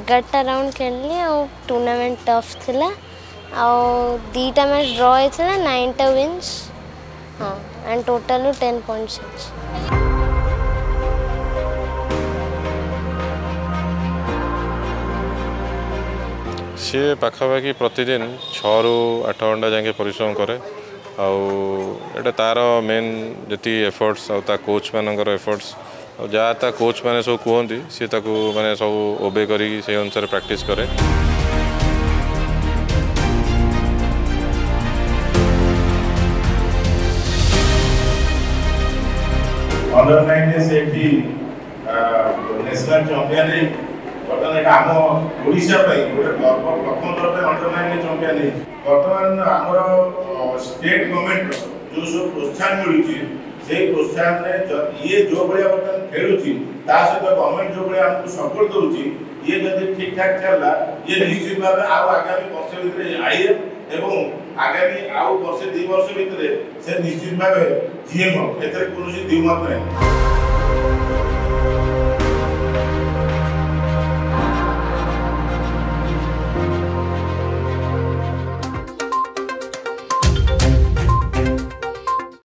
11टा round खेलली और tournament tough थिला और 2टा मैच ड्रॉ होता 9टा विन्स हाँ एंड टोटल 10 पॉइंट्स सी पाखापाखि प्रतिदिन 6 ରୁ 8 घंटा जाके परिश्रम करे आउ तार मेन जी एफर्ट्स आ कोच मानकर एफर्ट्स जहाँ कोच मैंने सब कहते सी मैंने सब ओबे कर अनुसार प्रैक्टिस करे। अंडर 19 से नेशनल चैंपियन बर्तमान आम ओडिशा प्रथम थर अंडर 19 चैंपियन बर्तमान आम स्टेट गवर्नमेंट जो सब प्रोत्साहन मिलूँ से प्रोत्साहन ये जो भाया बर्तमान खेलुँ सहित गवर्नमेंट जो भाया आमको सपोर्ट दूसरी ये जब ठीक ठाक चलला ये निश्चित भाव आगामी वर्ष भितर आईएफ एवं आगामी आउ वर्ष 2 वर्ष भितर से निश्चित भाव जीएम एथरे कौन द्विमत नहीं।